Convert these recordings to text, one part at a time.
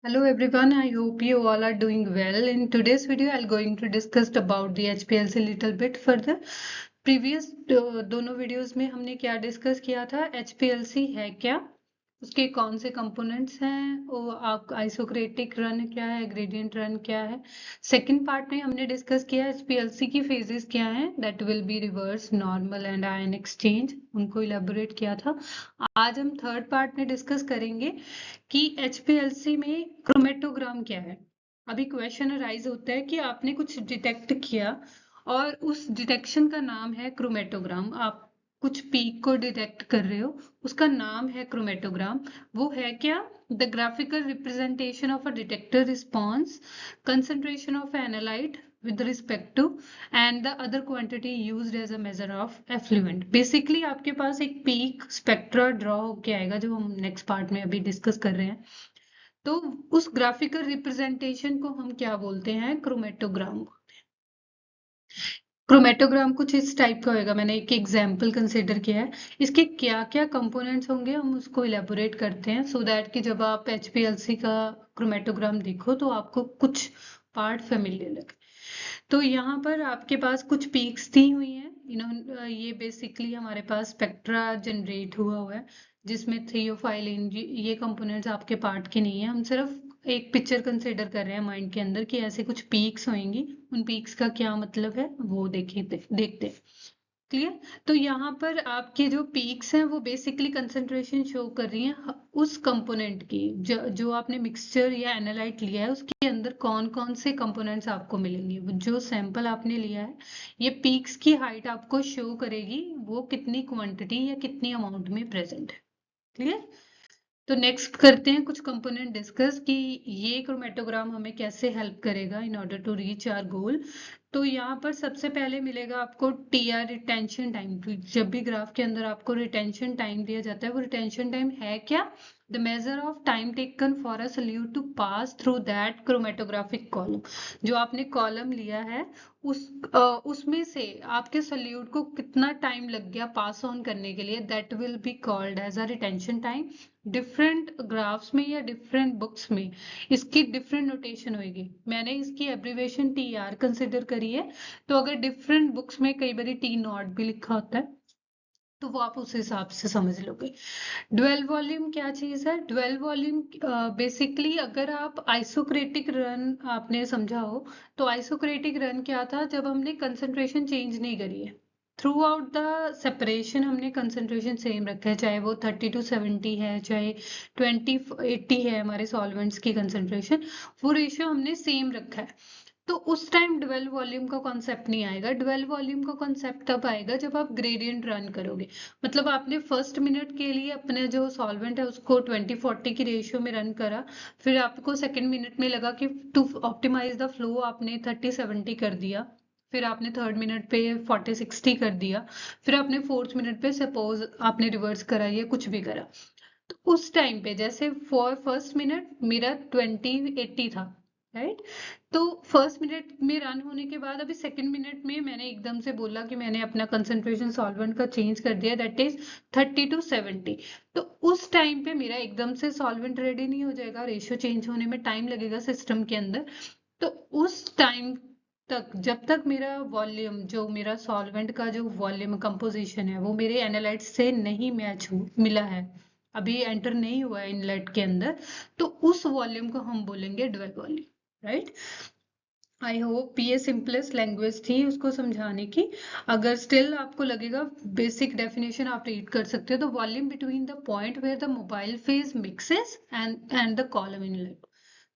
Hello everyone, I hope you all are doing well. In today's video, I'm going to discuss about the HPLC little bit further. Previous दोनों videos में हमने क्या discuss किया था, HPLC है क्या, उसके कौन से कंपोनेंट्स हैं, और आप आइसोक्रेटिक रन क्या है, ग्रेडियंट रन क्या है। सेकंड पार्ट में हमने डिस्कस किया HPLC की फेजेस क्या हैं, that will be reverse, normal and ion exchange, उनको इलेबोरेट किया था। आज हम थर्ड पार्ट में डिस्कस करेंगे कि HPLC में क्रोमेटोग्राम क्या है। अभी क्वेश्चन अराइज होता है कि आपने कुछ डिटेक्ट किया और उस डिटेक्शन का नाम है क्रोमेटोग्राम। आप कुछ पीक को डिटेक्ट कर रहे हो, उसका नाम है क्रोमेटोग्राम। वो है क्या? The graphical representation of a detector response, concentration of analyte with respect to and the other quantity used as a measure of effluent. Basically आपके पास एक पीक स्पेक्ट्रा ड्रॉ होके आएगा जो हम नेक्स्ट पार्ट में अभी डिस्कस कर रहे हैं। तो उस ग्राफिकल रिप्रेजेंटेशन को हम क्या बोलते हैं? क्रोमेटोग्राम। क्रोमेटोग्राम कुछ इस टाइप का होगा। मैंने एक एग्जाम्पल कंसिडर किया है। इसके क्या क्या कंपोनेंट्स होंगे हम उसको इलेबोरेट करते हैं, सो दैट कि जब आप HPLC का क्रोमेटोग्राम देखो तो आपको कुछ पार्ट फेमिलियर लगे। तो यहाँ पर आपके पास कुछ पीक्स दी हुई हैं। ये बेसिकली हमारे पास स्पेक्ट्रा जनरेट हुआ है जिसमें थ्रियोफाइलिन, ये कंपोनेंट्स आपके पार्ट के नहीं है। हम सिर्फ एक पिक्चर कंसिडर कर रहे हैं माइंड के अंदर कि ऐसे कुछ पीक्स होंगी, उन पीक्स का क्या मतलब है वो देखते हैं। क्लियर? तो यहाँ पर आपके जो पीक्स हैं वो बेसिकली कंसंट्रेशन शो कर रही हैं उस कंपोनेंट की, जो आपने मिक्सचर या एनालाइट लिया है उसके अंदर कौन कौन से कंपोनेंट्स आपको मिलेंगे। जो सैंपल आपने लिया है, ये पीक्स की हाइट आपको शो करेगी वो कितनी क्वांटिटी या कितनी अमाउंट में प्रेजेंट है। क्लियर? तो नेक्स्ट करते हैं कुछ कंपोनेंट डिस्कस कि ये क्रोमेटोग्राम हमें कैसे हेल्प करेगा in order to reach our goal. तो यहाँ पर सबसे पहले मिलेगा आपको TR, रिटेंशन टाइम। जब भी ग्राफ के अंदर आपको रिटेंशन टाइम दिया जाता है, वो रिटेंशन टाइम है क्या? The measure of time taken for a solute to pass through that chromatographic column. जो आपने कॉलम लिया है उसमें से आपके सोल्यूट को कितना टाइम लग गया पास ऑन करने के लिए, that will be called as a retention time. Different graphs में या डिफरेंट बुक्स में इसकी डिफरेंट नोटेशन होगी। मैंने इसकी एब्रीवेशन TR कंसिडर करी है, तो अगर डिफरेंट बुक्स में कई बार T0 भी लिखा होता है तो वो आप उस हिसाब से समझ लोगे। ड्वेल वॉल्यूम क्या चीज है? ड्वेल वॉल्यूम बेसिकली अगर आप आइसोक्रेटिक रन आपने समझा हो, तो आइसोक्रेटिक रन क्या था? जब हमने कंसंट्रेशन चेंज नहीं करी है, थ्रू आउट द सेपरेशन हमने कंसंट्रेशन सेम रखा है, चाहे वो 30-70 है, चाहे 20-80 है हमारे सॉल्वेंट्स की कंसंट्रेशन, वो रेशियो हमने सेम रखा है। तो उस टाइम ड्वेल वॉल्यूम का कॉन्सेप्ट नहीं आएगा। ड्वेल वॉल्यूम का कॉन्सेप्ट तब आएगा जब आप ग्रेडियंट रन करोगे। मतलब आपने फर्स्ट मिनट के लिए अपने जो सॉल्वेंट है उसको 20-40 की रेशियो में रन करा, फिर आपको सेकेंड मिनट में लगा कि टू ऑप्टिमाइज द फ्लो आपने 30-70 कर दिया, फिर आपने थर्ड मिनट पे 40-60 कर दिया, फिर आपने फोर्थ मिनट पे सपोज आपने रिवर्स करा या कुछ भी करा। तो उस टाइम पे जैसे फॉर फर्स्ट मिनट मेरा 20-80 था, राइट? तो फर्स्ट मिनट में रन होने के बाद अभी सेकंड मिनट में मैंने एकदम से बोला कि मैंने अपना कंसंट्रेशन सॉल्वेंट का चेंज कर दिया, दैट इज 30-70। तो उस टाइम पे मेरा एकदम से सॉल्वेंट रेडी नहीं हो जाएगा, रेशियो चेंज होने में टाइम लगेगा सिस्टम के अंदर। तो उस टाइम तक जब तक मेरा वॉल्यूम, जो मेरा सॉल्वेंट का जो वॉल्यूम कंपोजिशन है वो मेरे एनालाइट से नहीं मैच मिला है, अभी एंटर नहीं हुआ है इनलेट के अंदर, तो उस वॉल्यूम को हम बोलेंगे dwell volume. Right? I hope ये सिंपलेस्ट लैंग्वेज थी उसको समझाने की। अगर स्टिल आपको लगेगा, बेसिक डेफिनेशन आप रीड कर सकते हो। The volume between the point where the mobile phase mixes and the column inlet.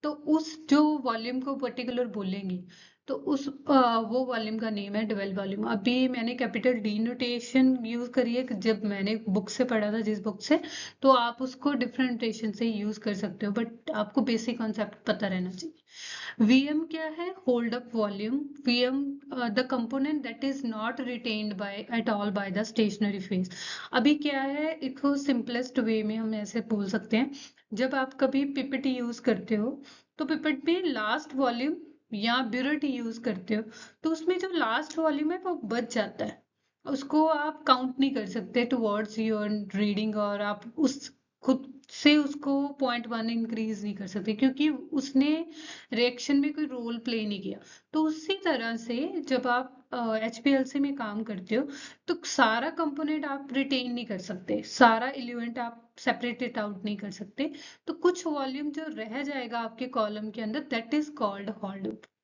तो उस जो वॉल्यूम को पर्टिकुलर बोलेंगे तो उस वो वॉल्यूम का नेम है ड्वेल वॉल्यूम। अभी मैंने कैपिटल D नोटेशन यूज करी है जब मैंने बुक से पढ़ा था, जिस बुक से, तो आप उसको डिफरेंट नोटेशन से यूज कर सकते हो, बट आपको बेसिक कॉन्सेप्ट पता रहना चाहिए। VM क्या है? Hold up volume. VM the component that is not retained by at all by the stationary phase. अभी क्या है, इसको सिंपलेस्ट वे में हम ऐसे बोल सकते हैं, जब आप कभी पिपेट यूज करते हो तो पिपेट में लास्ट वॉल्यूम या ब्यूरेट यूज करते हो तो उसमें जो लास्ट वॉल्यूम है वो बच जाता है, उसको आप काउंट नहीं कर सकते टुवर्ड्स योर रीडिंग, और आप उस खुद से उसको 0.1 इंक्रीज नहीं कर सकते क्योंकि उसने रिएक्शन में कोई रोल प्ले नहीं किया। तो उसी तरह से जब आप HPLC में काम करते हो तो सारा कंपोनेंट आप रिटेन नहीं कर सकते, सारा एलिमेंट आप सेपरेटेड आउट नहीं कर सकते। तो कुछ वॉल्यूम जो रह जाएगा आपके कॉलम के अंदर, that is called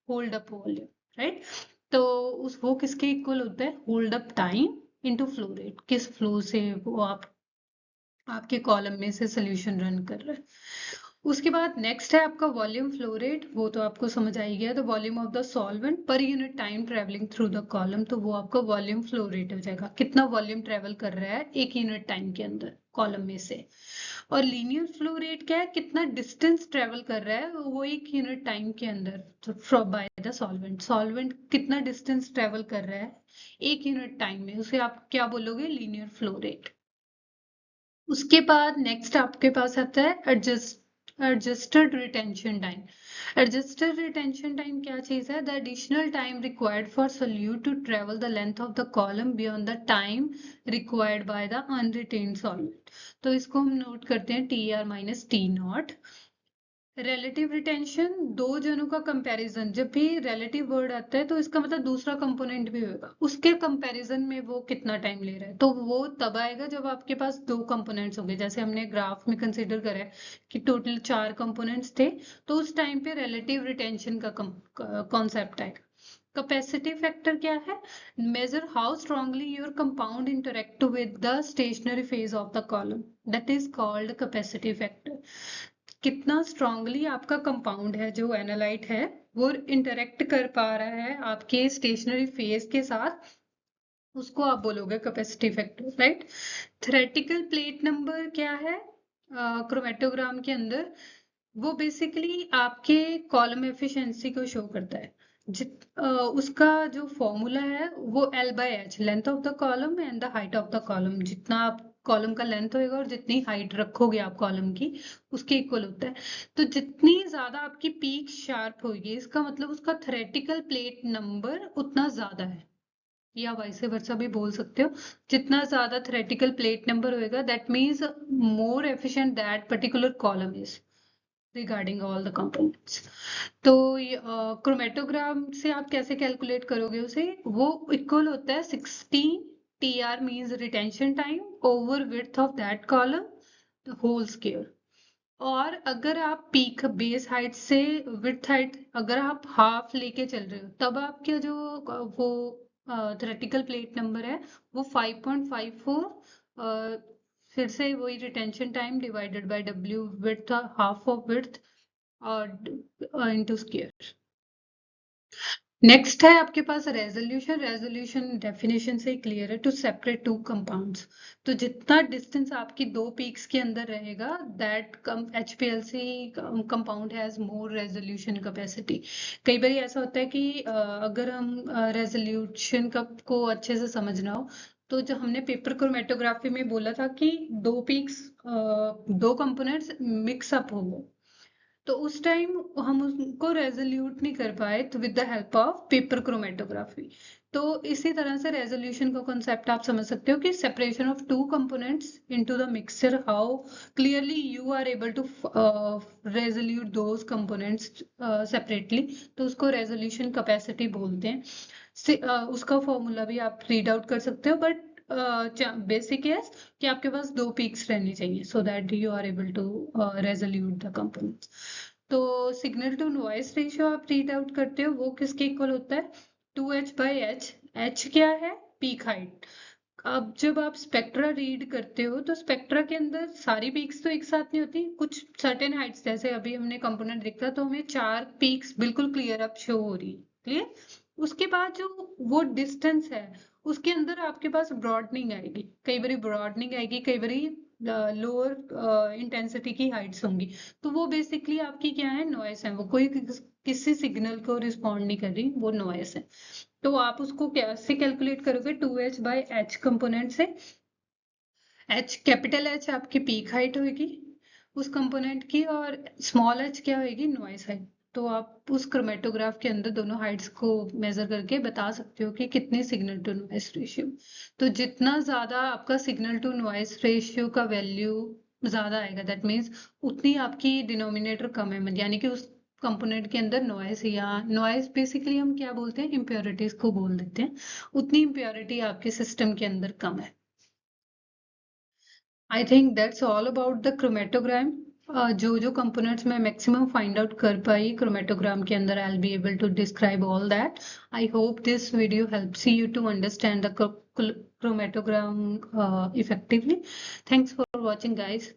hold up volume, right. तो वो किसके इक्वल होता है? Hold up time into flow rate, किस फ्लो से वो आपके कॉलम में से सोल्यूशन रन कर रहा है। उसके बाद नेक्स्ट है आपका वॉल्यूम फ्लो रेट, वो तो आपको समझ आ ही गया। तो volume of the solvent per unit time travelling through the column, तो वो आपका वॉल्यूम फ्लो रेट हो जाएगा, कितना वॉल्यूम ट्रेवल कर रहा है एक यूनिट टाइम के अंदर कॉलम में से। और लीनियर फ्लो रेट क्या है? कितना डिस्टेंस ट्रेवल कर रहा है वो एक यूनिट टाइम के अंदर बाय द सॉल्वेंट कितना डिस्टेंस ट्रेवल कर रहा है एक यूनिट टाइम में, उसे आप क्या बोलोगे? Linear flow rate. उसके बाद नेक्स्ट आपके पास आता है adjusted retention time. Adjusted retention time क्या चीज है? The additional time required for solute to travel the length of the column beyond the time required by the unretained solvent. तो इसको हम नोट करते हैं TR minus T0। Relative retention, दो जनों का कंपैरिजन, जब भी रिलेटिव वर्ड आता है तो इसका मतलब दूसरा कंपोनेंट भी होगा, उसके कंपैरिजन में वो कितना टाइम ले रहा है। तो वो तब आएगा जब आपके पास दो कंपोनेंट्स होंगे, जैसे हमने ग्राफ में कंसीडर करा है कि टोटल 4 कंपोनेंट्स थे, तो उस टाइम पे रिलेटिव रिटेंशन का कॉन्सेप्ट आएगा। कैपेसिटी फैक्टर क्या है? Major how strongly your compound interact with the stationary phase of the column, that is called capacity factor. कितना स्ट्रांगली आपका कंपाउंड है, जो एनालाइट है, वो इंटरेक्ट कर पा रहा है आपके स्टेशनरी फेज के साथ, उसको आप बोलोगे capacity factor, right. Theoretical plate number क्या है क्रोमेटोग्राम के अंदर? वो बेसिकली आपके कॉलम एफिशिएंसी को शो करता है। उसका जो फॉर्मूला है वो L/H, length of the column and the height of the column. जितना आप कॉलम का लेंथ होएगा और जितनी हाइट रखोगे आप कॉलम की, उसके इक्वल होता है। तो जितनी ज्यादा आपकी पीक शार्प होगी, इसका मतलब उसका थ्योरेटिकल प्लेट नंबर उतना ज्यादा है, या वाइस वर्सा भी बोल सकते हो। जितना ज्यादा थ्योरेटिकल प्लेट नंबर होएगा, that means more efficient that particular column is regarding all the components. तो क्रोमेटोग्राम से आप कैसे कैलकुलेट करोगे उसे? वो इक्वल होता है 16 TR means retention time over width of that column whole square. और अगर आप पीक बेस हाइट से विड्थ हाइट अगर आप हाफ लेके चल रहे हो, तब आपके जो वो थ्योरेटिकल प्लेट नंबर है वो 5.54, फिर से वही retention time divided by W, width half of width और इनटू स्क्वायर। नेक्स्ट है आपके पास रेजोल्यूशन डेफिनेशन से क्लियर है, टू सेपरेट टू कंपाउंड्स। तो जितना डिस्टेंस आपकी दो पीक्स के अंदर रहेगा, that HPLC compound has more resolution capacity. कई बार ऐसा होता है कि अगर हम रेजोल्यूशन को अच्छे से समझना हो, तो जो हमने पेपर क्रोमेटोग्राफी में बोला था कि दो पीक्स, दो कंपोनेंट्स मिक्स अप हो गए, तो उस टाइम हम उसको रेजोल्यूट नहीं कर पाए तो with the help of paper chromatography. तो इसी तरह से रेजोल्यूशन का कॉन्सेप्ट आप समझ सकते हो कि separation of two components into the mixture, how clearly you are able to resolute those components separately, तो उसको रेजोल्यूशन कैपेसिटी बोलते हैं। उसका फॉर्मूला भी आप रीड आउट कर सकते हो, बट बेसिक है कि आपके पास दो पीक्स रहनी चाहिए so that you are able to resolute the components. तो सिग्नल टू नॉइस रेशियो आप रीड आउट करते हो, वो किसके इक्वल होता है? 2H/H। H क्या है? Peak height. अब जब आप स्पेक्ट्रा रीड करते हो तो स्पेक्ट्रा के अंदर सारी पीक्स तो एक साथ नहीं होती, कुछ सर्टेन हाइट्स, जैसे अभी हमने कंपोनेंट देखा तो हमें 4 पीक्स बिल्कुल क्लियर अप शो हो रही है, क्लियर। उसके बाद जो वो डिस्टेंस है, उसके अंदर आपके पास ब्रॉडनिंग आएगी, कई बारी ब्रॉडनिंग आएगी, कई बारी लोअर इंटेंसिटी की हाइट्स होंगी। तो वो बेसिकली आपकी क्या है? नॉइस है, वो कोई किसी सिग्नल को रिस्पॉन्ड नहीं कर रही, वो नॉइस है। तो आप उसको कैसे कैलकुलेट करोगे? 2H/H कंपोनेंट से। H, कैपिटल H आपकी पीक हाइट होगी उस कंपोनेंट की, और स्मॉल h क्या होगी? Noise height. तो आप उस क्रोमेटोग्राफ के अंदर दोनों हाइट्स को मेजर करके बता सकते हो कि कितने सिग्नल टू नॉइस रेशियो। तो जितना ज्यादा आपका सिग्नल टू नॉइस रेशियो का वैल्यू ज्यादा आएगा, दैट मीन्स उतनी आपकी डिनोमिनेटर कम है, यानी कि उस कंपोनेंट के अंदर नॉइस, या नॉइस बेसिकली हम क्या बोलते हैं, इम्प्योरिटीज को बोल देते हैं, उतनी इम्प्योरिटी आपके सिस्टम के अंदर कम है। I think that's all about the chromatogram. जो कंपोनेंट्स मैं मैक्सिमम फाइंड आउट कर पाई क्रोमेटोग्राम के अंदर, I will be able to describe all that. I hope this video helps you to understand the chromatogram effectively. Thanks for watching, guys.